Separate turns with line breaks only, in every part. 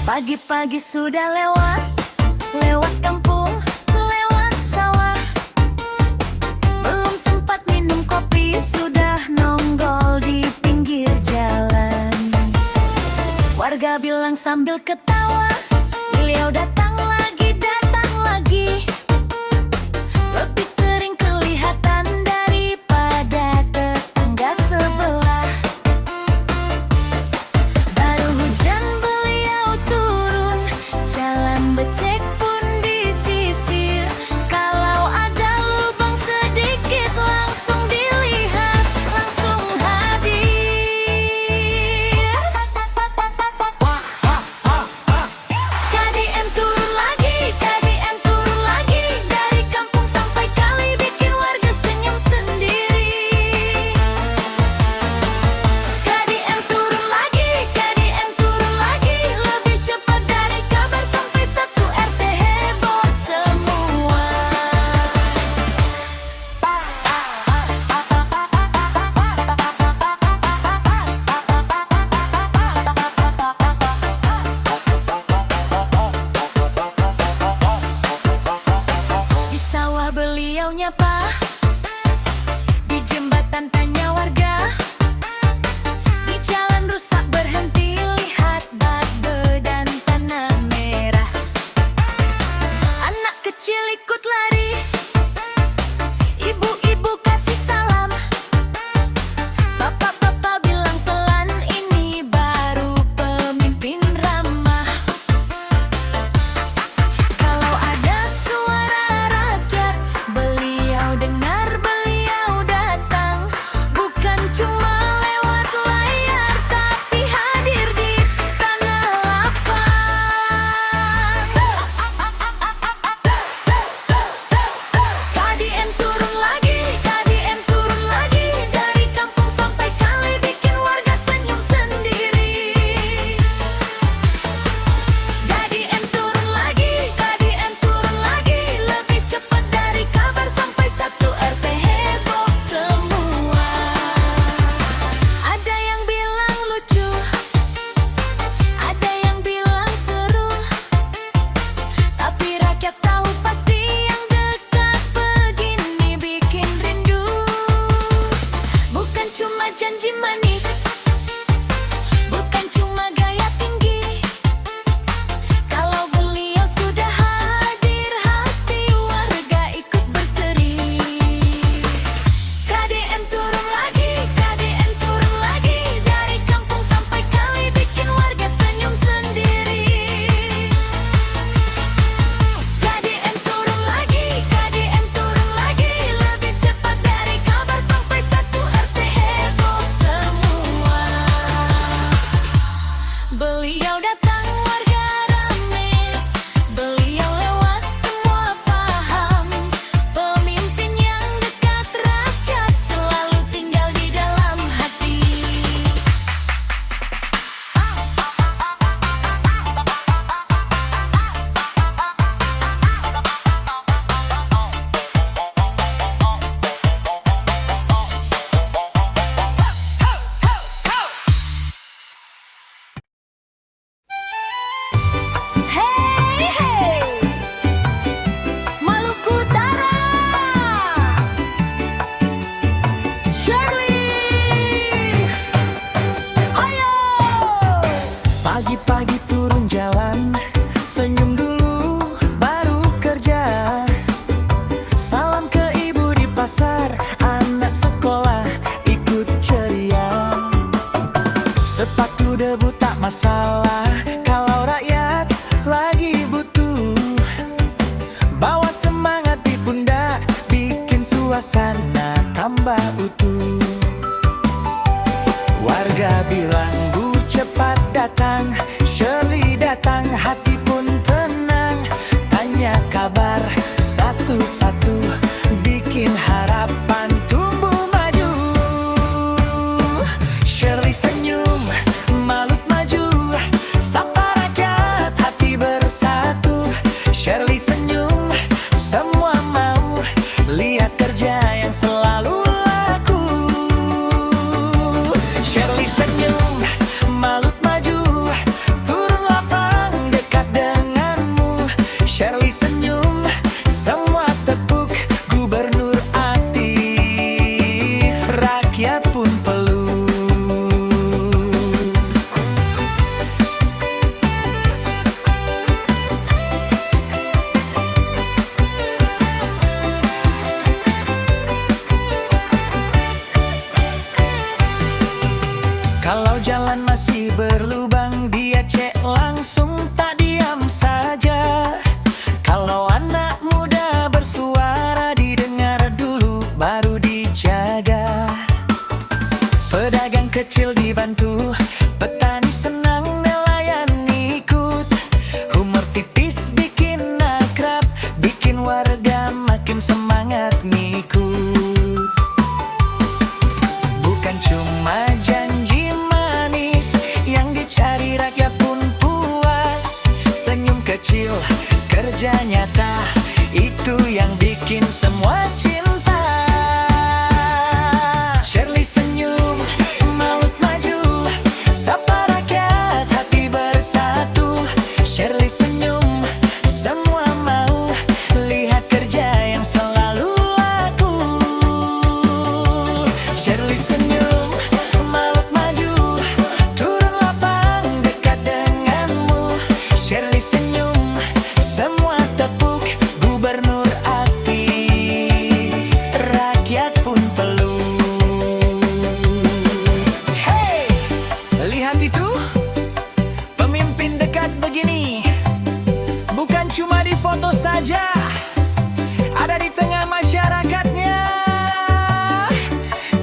Pagi-pagi sudah lewat, lewat kampung, lewat sawah. Belum sempat minum kopi, sudah nongol di pinggir jalan. Warga bilang sambil ketawa, beliau datang lagi, datang lagi. Lebih sering kelihatan daripada tetangga sebelah. Baru hujan beliau turun, jalan becek pun disisir. Kalau ada lubang sedikit langsung dilihat, langsung hadir. KDM turun lagi, KDM turun lagi. Dari kampung sampai kali bikin warga senyum sendiri. KDM turun lagi, KDM turun lagi. Lebih cepat dari kabar sampai satu RT heboh semua. Di sawah beliau nyapa, di jembatan tanya warga, di jalan rusak berhenti lihat babe dan tanah merah. Anak kecil ikut lari, ibu-ibu kasih salam, bapak-bapak bilang pelan, ini baru pemimpin ramah. Kalau ada suara rakyat, beliau dengar, beliau datang. Bukan cuma lewat layar, tapi hadir di tanah lapang. KDM turun lagi, KDM turun lagi. Dari kampung sampai kali bikin warga senyum sendiri. KDM turun lagi, KDM turun lagi. Lebih cepat dari kabar sampai satu RT heboh semua. Ada yang bilang lucu, ada yang bilang seru, tapi rakyat tahu pasti yang dekat begini bikin rindu. Bukan cuma janji manis, bukan cuma gaya tinggi. Kalau beliau sudah hadir, hati warga ikut berseri. KDM turun lagi, KDM turun lagi. Dari kampung sampai kali bikin warga senyum sendiri. KDM turun lagi, KDM turun lagi. Lebih cepat dari kabar sampai satu RT heboh semua. Beliau datang warga rame, beliau lewat semua paham. Pemimpin yang dekat rakyat, selalu tinggal di dalam hati. Hey, hey, Maluku Utara, Shirley, ayo.
Pagi-pagi turun jalan, senyum dulu baru kerja. Salam ke ibu di pasar, anak sekolah ikut ceria. Sepatu debu tak masalah, kalau rakyat lagi butuh. Bawa semangat di pundak, bikin suasana tambah utuh. Warga bilang Bu cepat datang, Shirley datang, hati pun tenang. kerja nyata, itu yang bikin semua cinta. Shirley senyum, Maut maju, sapa rakyat hati bersatu. Shirley senyum, semua mau lihat kerja yang selalu laku. Shirley senyum, Maut maju, turun lapang dekat denganmu. Shirley senyum, semua tepuk, gubernur aktif, rakyat pun peluk. Hey, lihat itu, pemimpin dekat begini, bukan cuma di foto saja, ada di tengah masyarakatnya.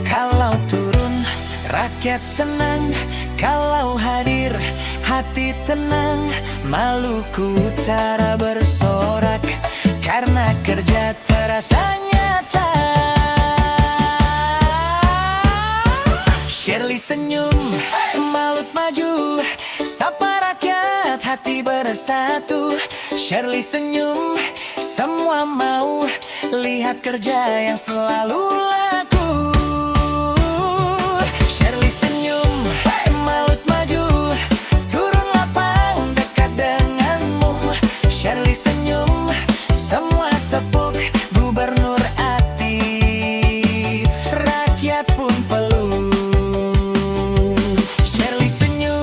Kalau turun, rakyat senang. Kalau hadir, hati tenang. Maluku Utara bersorak karena kerja terasa nyata. Shirley senyum, Maut maju, sapa rakyat hati bersatu. Shirley senyum, semua mau lihat kerja yang selalu laku. Shirley senyum, Maut maju, turun lapang dekat denganmu. Shirley senyum, semua tepuk, gubernur aktif, rakyat pun peluk. Shirley senyum,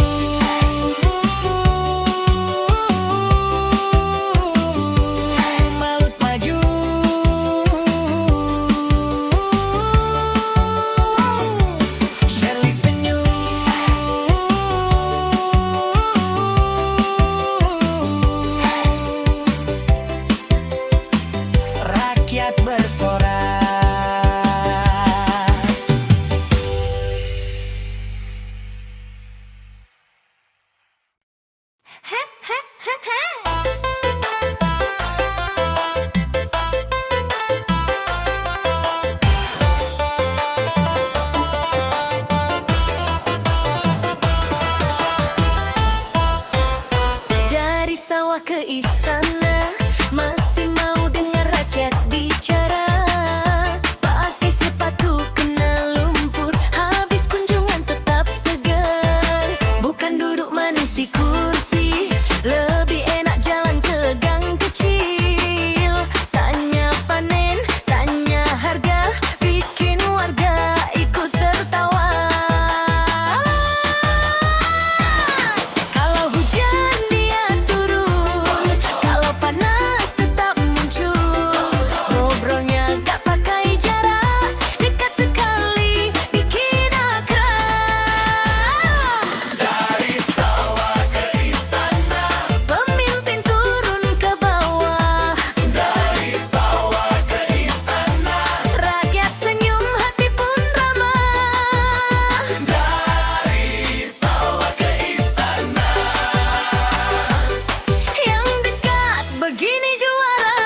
Maut maju. Shirley senyum, rakyat bersorak.
Dari sawah ke istana, masih mau dengar rakyat bicara. Pakai sepatu kena lumpur, habis kunjungan tetap segar. Bukan duduk manis di kursi, lebih enak jalan ke gang kecil. Tanya panen, tanya harga, bikin warga ikut tertawa. Kalau hujan dia turun, kalau panas tetap muncul. Ngobrolnya gak pakai jarak, dekat sekali bikin akrab.
Dari sawah ke istana,
Pemimpin turun ke bawah,
dari sawah ke istana,
rakyat senyum hati pun ramah.
dari sawah ke istana.
Yang dekat begini juara.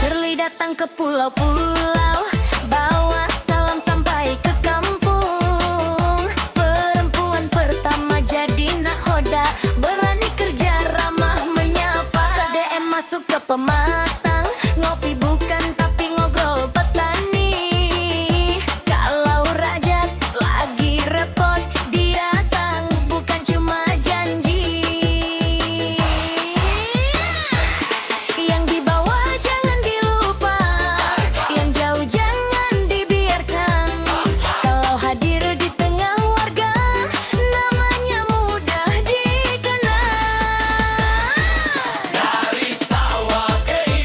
Shirley datang ke pulau-pulau, bawa salam sampai ke kampung. Perempuan pertama jadi nahoda, berani kerja ramah menyapa. KDM masuk ke pematang, ngopi bukan tapi ngobrol petani. Kalau rakyat lagi repot, dia datang bukan cuma janji. Yang di bawah jangan dilupa, yang jauh jangan dibiarkan. Kalau hadir di tengah warga, namanya mudah dikenal.
Dari sawah ke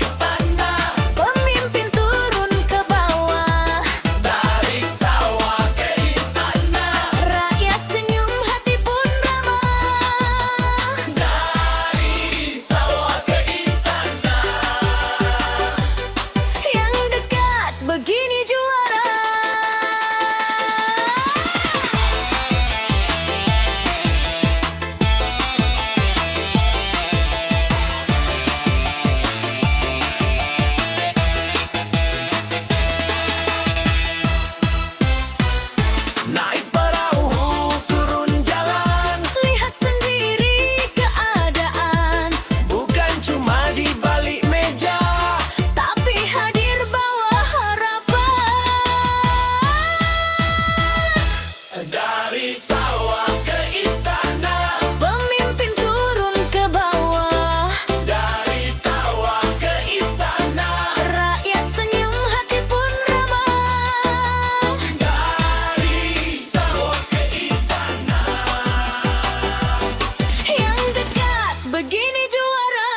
begini juara.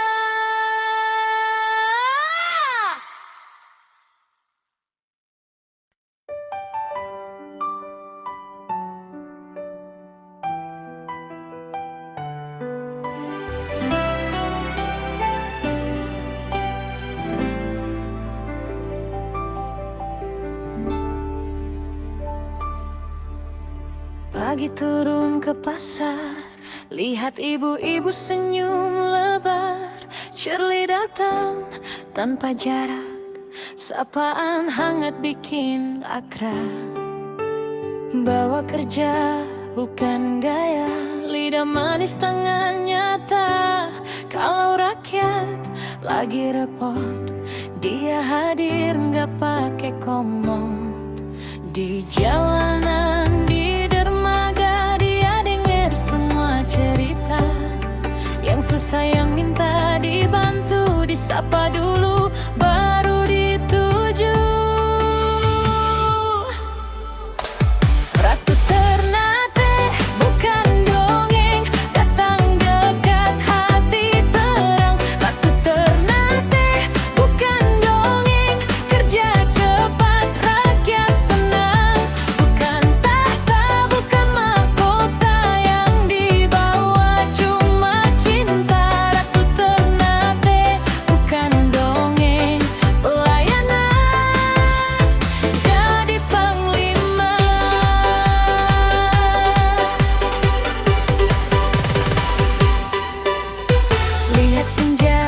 Pagi turun ke pasar, lihat ibu-ibu senyum lebar. Shirley datang tanpa jarak, sapaan hangat bikin akrab. Bawa kerja bukan gaya, lidah manis tangan nyata. Kalau rakyat lagi repot, dia hadir nggak pakai komod. Di jalanan, di dermaga, dia denger semua cerita. Yang susah, yang minta dibantu, disapa dulu baru dituju. Ratu Ternate bukan dongeng, datang dekat hati terang. Ratu Ternate bukan dongeng, kerja cepat rakyat senang. Bukan tahta, bukan mahkota, yang dibawa cuma cinta. Ratu Ternate bukan dongeng, pelayanan jadi panglima. Lihat senja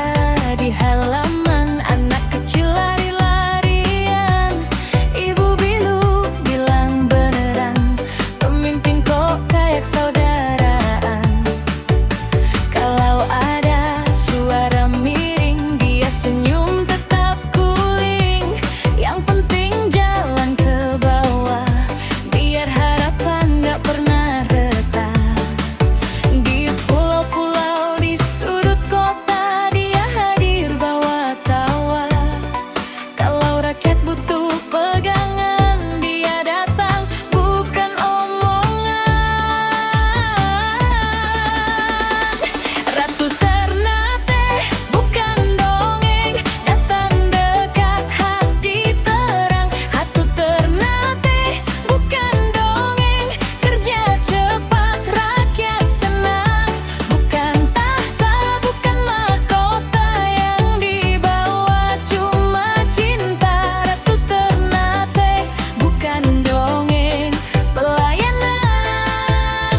di halaman, anak kecil lari-larian. Ibu Bilu bilang beneran, pemimpin kok kayak saudaraan. Kalau ada suara miring, dia senyum tetap guling. Yang penting jalan ke bawah, biar harapan gak pernah retak. Di pulau-pulau, di sudut kota, dia hadir bawa tawa. Kalau rakyat butuh pegangan, dia datang bukan omongan. Ratu Ternate bukan dongeng, datang dekat hati terang. Ratu Ternate bukan dongeng, kerja cepat rakyat senang. Bukan tahta, bukan mahkota, yang dibawa cuma cinta. Ratu Ternate bukan dongeng, pelayanan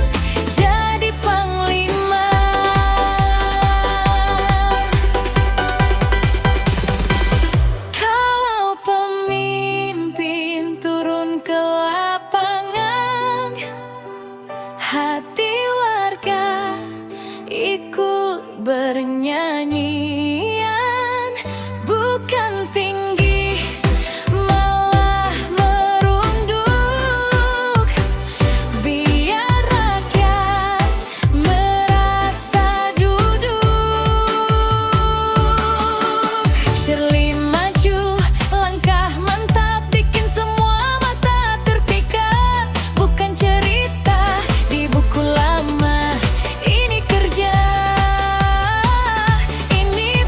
jadi panglima. Kalau pemimpin turun ke lapangan, hati warga ikut bernyanyian. Bukan tinggi, malah merunduk, biar rakyat merasa duduk. Shirley maju, langkah mantap, bikin semua mata terpikat. Bukan cerita di buku lama, ini kerja, ini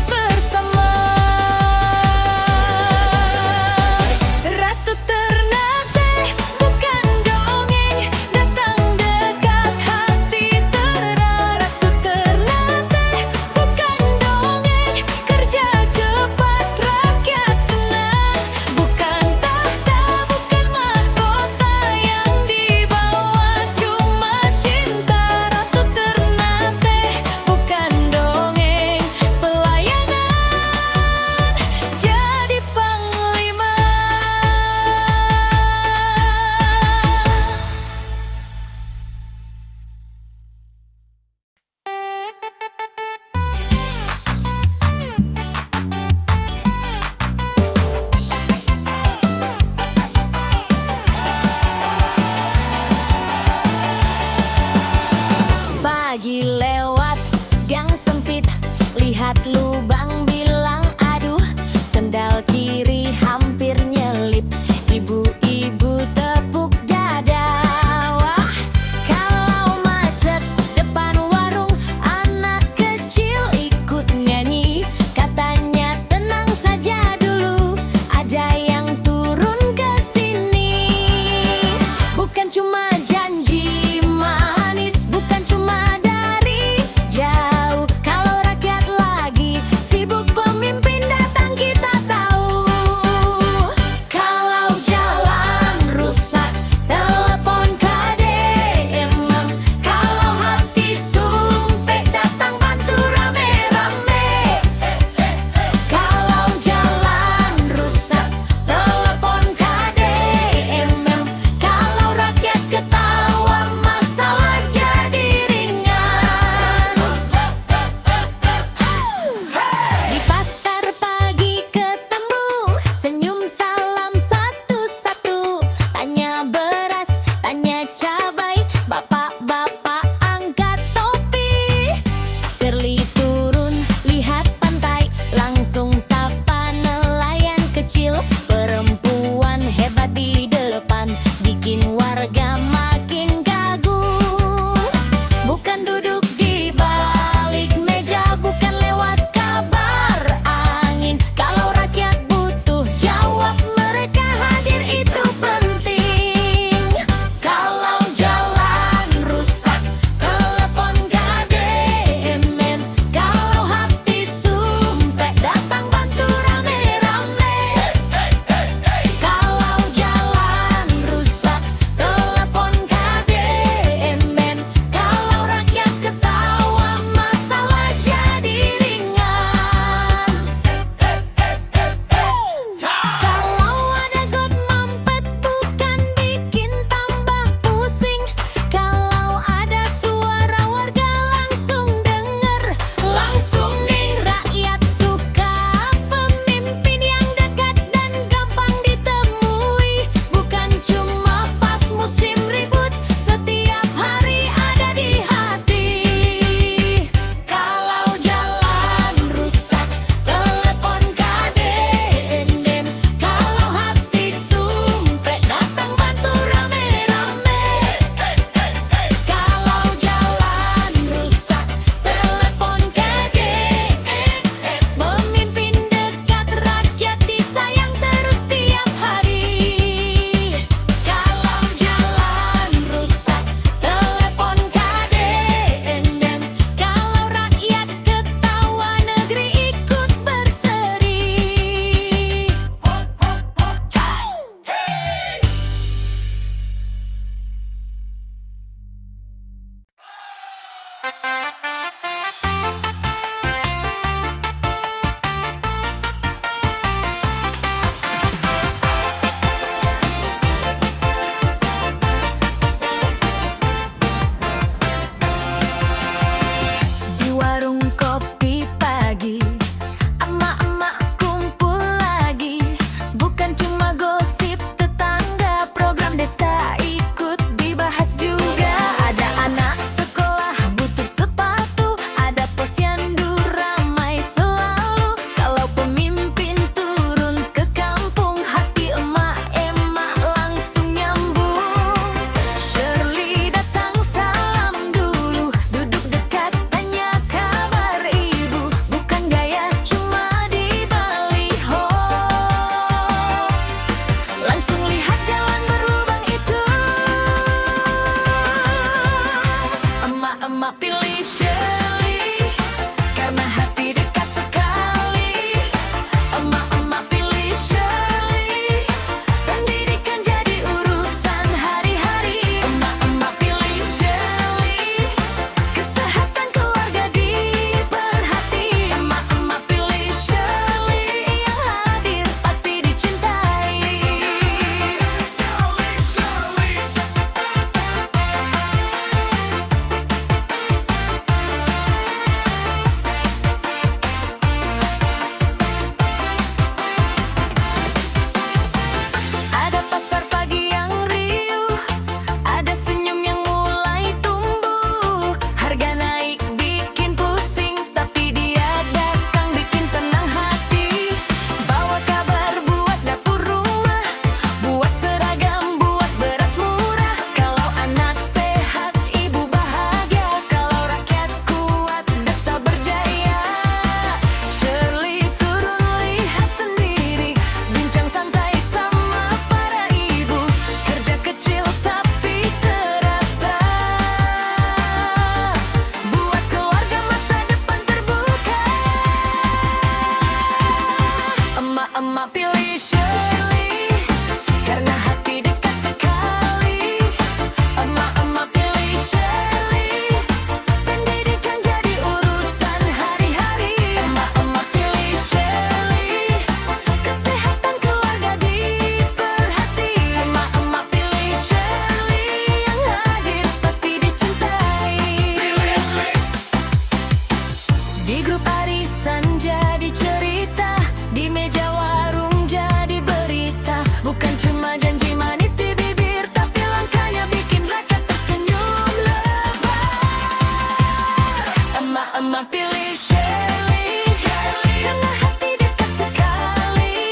pilih Shirley, karena hati dekat sekali.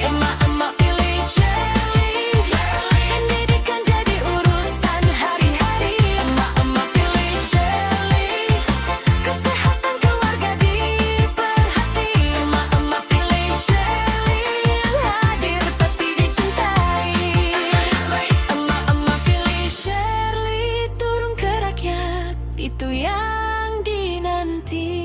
Emak-emak pilih Shirley, pendidikan jadi urusan hari-hari. Emak-emak pilih Shirley, kesehatan keluarga diperhati. Emak-emak pilih Shirley, hadir pasti dicintai. Emak-emak pilih Shirley, turun ke rakyat, itu yang dinanti.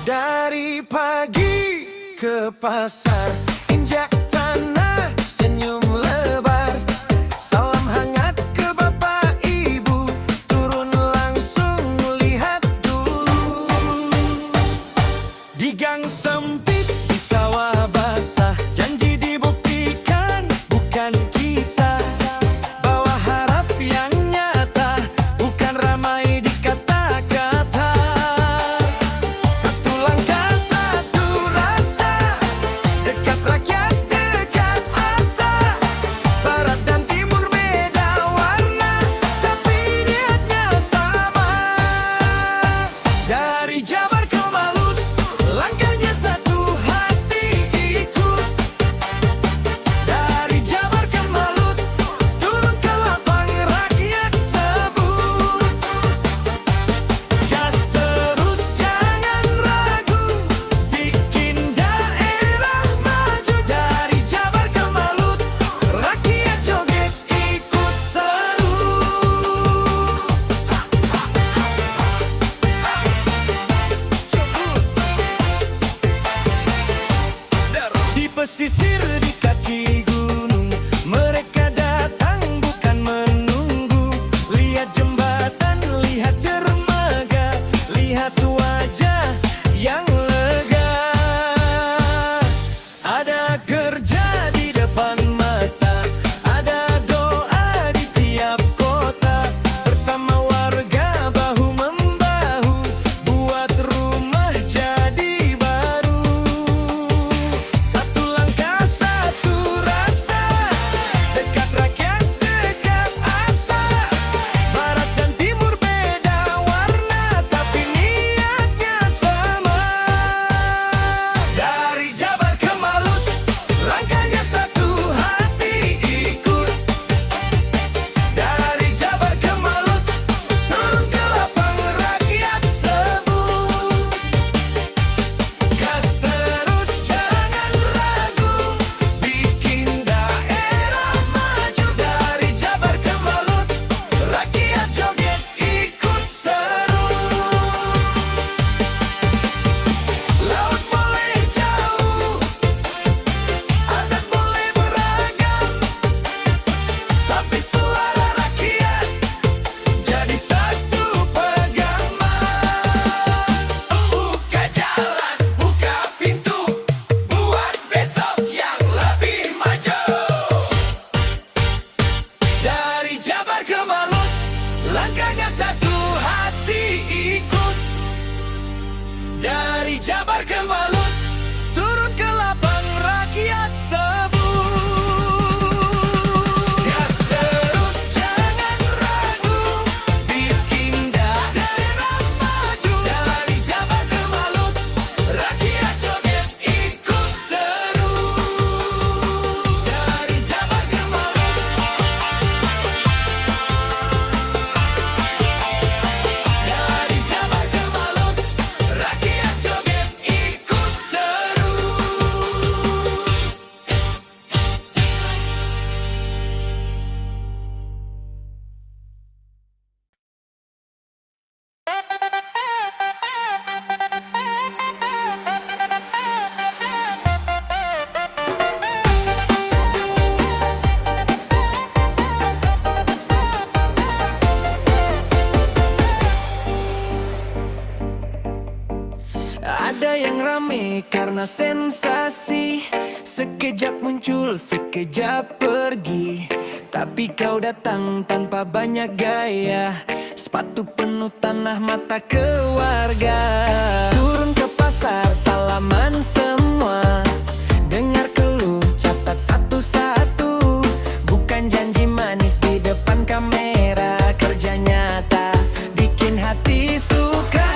Dari pagi ke pasar, injak tanah, senyum lebar. Salam hangat ke bapak ibu, turun langsung lihat dulu. Di gang sempit, di sawah basah, janji dibuktikan, bukan kisah. Bawa harap yang nyata, bukan ramai di kata-kata. Satu langkah, satu rasa, dekat rakyat, dekat asa. Barat dan timur beda warna, tapi niatnya sama. Dari Jabar ke Malut, langkahnya satu, hati ikut. Dari Jabar ke Malut, turun ke lapang rakyat sebut. Gas terus, jangan ragu, bikin daerah maju. Dari Jabar ke Malut, rakyat joget ikut seru. Di pesisir, di kaki gunung, mereka datang bukan menunggu. Lihat jembatan, lihat dermaga, lihat wajah yang lega. Ada kerja di depan mata, ada doa di tiap kota. Bersama warga bahu membahu, buat rumah jadi baru. Satu langkah, satu rasa, dekat rakyat, dekat asa. Barat dan timur beda warna, tapi niatnya sama. Dari Jabar ke Malut, langkahnya satu, hati ikut. Dari Jabar ke Malut, turun ke lapang rakyat sebut. Gas terus, jangan ragu, bikin daerah maju. Dari Jabar ke Malut, rakyat joget ikut seru. Laut boleh jauh, adat boleh beragam, tapi suara rakyat jadi satu pegangan. Buka jalan, buka pintu, buat besok yang lebih maju. Dari Jabar ke Malut, langkahnya satu, hati ikut. Dari Jabar ke Malut, turun ke lapang rakyat sebut. Gas terus, jangan ragu, bikin daerah maju. Dari Jabar ke Malut, rakyat joget ikut seru. Dari Jabar ke Malut, dari Jabar ke Malut, rakyat joget ikut seru. Ada yang rame karena sensasi, sekejap muncul, sekejap pergi. Tapi kau datang tanpa banyak gaya, sepatu penuh tanah mata keluarga. Turun ke pasar, salaman semua, dengar keluh, catat satu-satu. Bukan janji manis di depan kamera, kerja nyata bikin hati suka.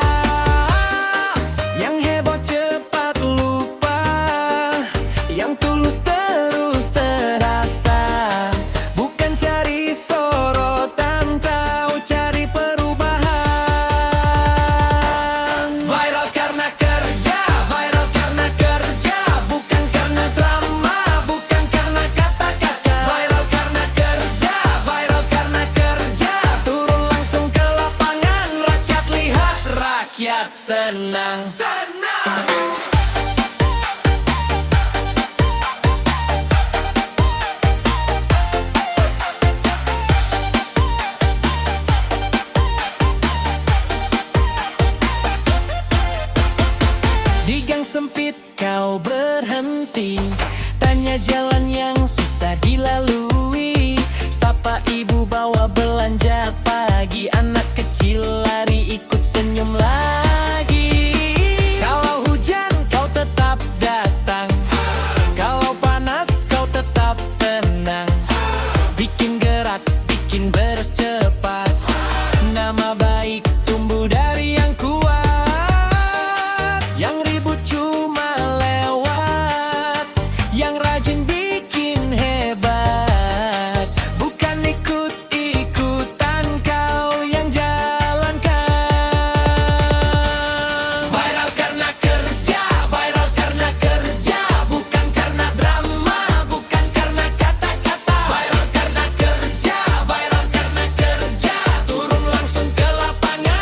Yang heboh cepat lupa, yang tulus terus terasa. Bukan cari sorotan, tahu cari perubahan. Viral karena kerja, viral karena kerja, bukan karena drama, bukan karena kata-kata. Viral karena kerja, viral karena kerja, turun langsung ke lapangan, rakyat lihat, rakyat senang. Di gang sempit kau berhenti, tanya jalan yang susah dilalui. Sapa ibu bawa belanja pagi, anak kecil lari ikut senyum lagi. Kalau hujan kau tetap datang, kalau panas kau tetap tenang. Bikin gerak, bikin beres cepat, nama baik tumbuh dari yang kuat. Yang ribut cuma lewat, yang rajin bikin hebat. Bukan ikut-ikutan, kau yang jalankan. Viral karena kerja, viral karena kerja, bukan karena drama, bukan karena kata-kata. Viral karena kerja, viral karena kerja, turun langsung ke lapangan,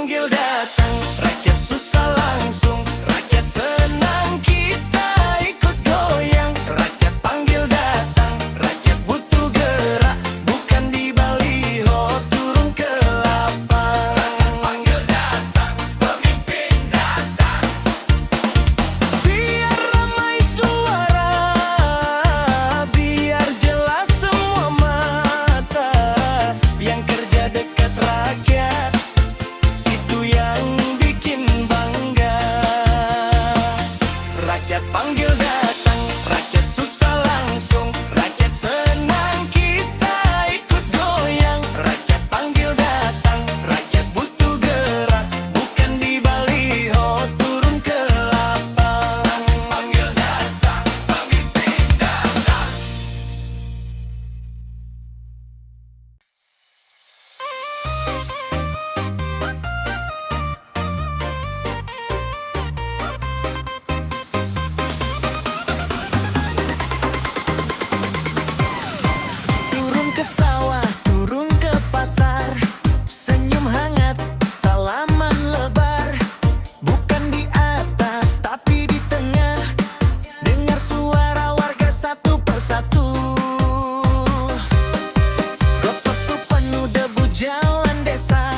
panggil datang, rakyat susah langsung, rakyat senang kita ikut goyang. Rakyat panggil datang, rakyat butuh gerak, bukan di baliho turun ke lapang. Rakyat panggil datang, pemimpin datang. Biar ramai suara, biar jelas semua mata, yang kerja dekat rakyat itu yang bikin bangga. Rakyat panggil datang, rakyat susah langsung, rakyat senang kita ikut goyang. Rakyat panggil datang, rakyat butuh gerak, bukan di baliho turun ke lapang. Panggil datang, pemimpin datang. Turun ke sawah, turun ke pasar, senyum hangat, salaman lebar. Bukan di atas, tapi di tengah, dengar suara warga satu persatu. Sepatu penuh debu jalan desa,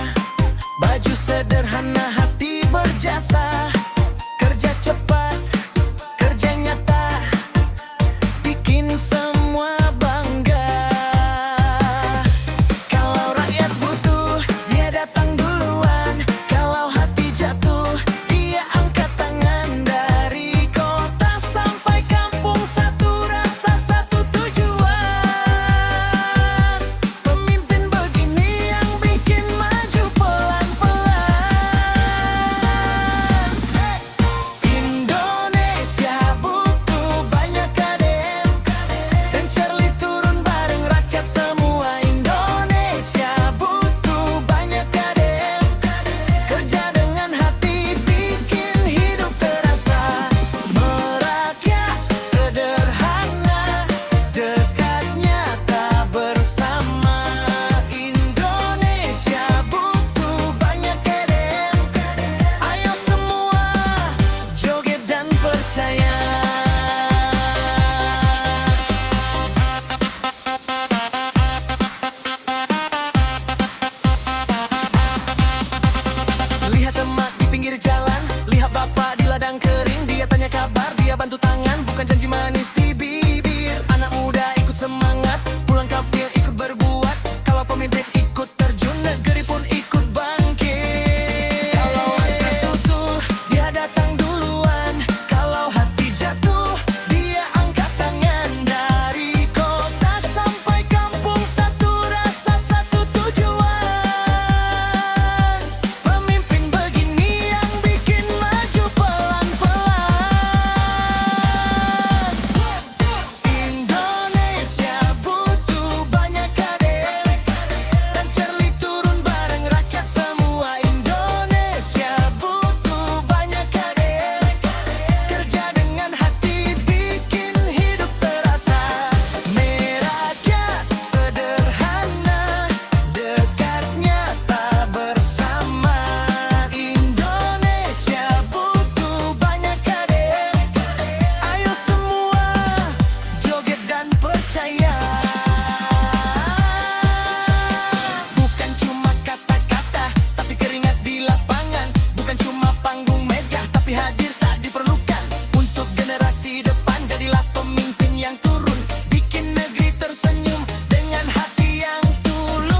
baju sederhana hati berjasa. Kerja cepat, kerja nyata, bikin semua bangga. Kalau rakyat butuh, dia datang duluan. Kalau hati jatuh, dia angkat tangan. Dari kota sampai kampung, satu rasa, satu tujuan. Pemimpin begini yang bikin maju pelan-pelan. Indonesia butuh banyak KDM, dan Shirley turun bareng rakyat semua. Indonesia butuh banyak KDM, kerja dengan hati, bikin hidup terasa merakyat, sederhana, dekat, nyata, bersama. Indonesia butuh banyak KDM, ayo semua joget dan percaya. Lihat emak di pinggir jalan, lihat bapak di ladang kering. Dia tanya kabar, dia bantu tangan, bukan janji manis di bibir. Anak muda ikut semangat, pulang kampung ikut berbuat. Kalau pemimpin ikut terjun, negeri pun ikut bangkit. Kalau warga butuh, dia datang duluan. Kalau hati jatuh, dia angkat tangan. Dari kota sampai kampung, satu rasa, satu tujuan. Pemimpin begini yang bikin maju pelan-pelan. Indonesia butuh banyak KDM, dan Shirley turun bareng rakyat semua. Indonesia butuh banyak KDM, kerja dengan hati, bikin hidup terasa merakyat, sederhana, dekat, nyata, bersama. Indonesia butuh banyak KDM, ayo semua joget dan percaya. Bukan cuma kata-kata, tapi keringat di lapangan. Bukan cuma panggung megah, tapi hadir saat diperlukan. Untuk generasi depan, jadilah pemimpin yang turun, bikin negeri tersenyum dengan hati yang tulus.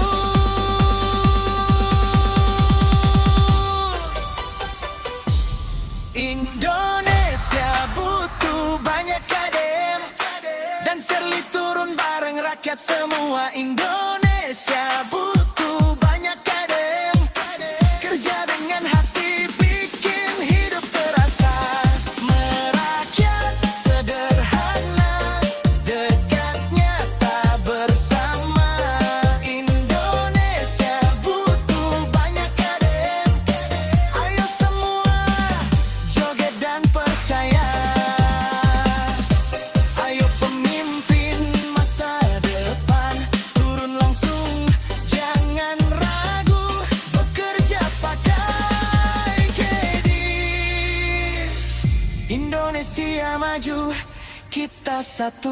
Indonesia butuh banyak KDM, dan Shirley turun bareng rakyat semua. Indonesia butuh banyak KDM, kerja dengan hati, bikin hidup terasa merakyat, sederhana, dekat, nyata, bersama. Indonesia butuh banyak KDM, ayo semua joget dan percaya. Ayo pemimpin masa depan, turun langsung, jangan
Indonesia maju, kita satu.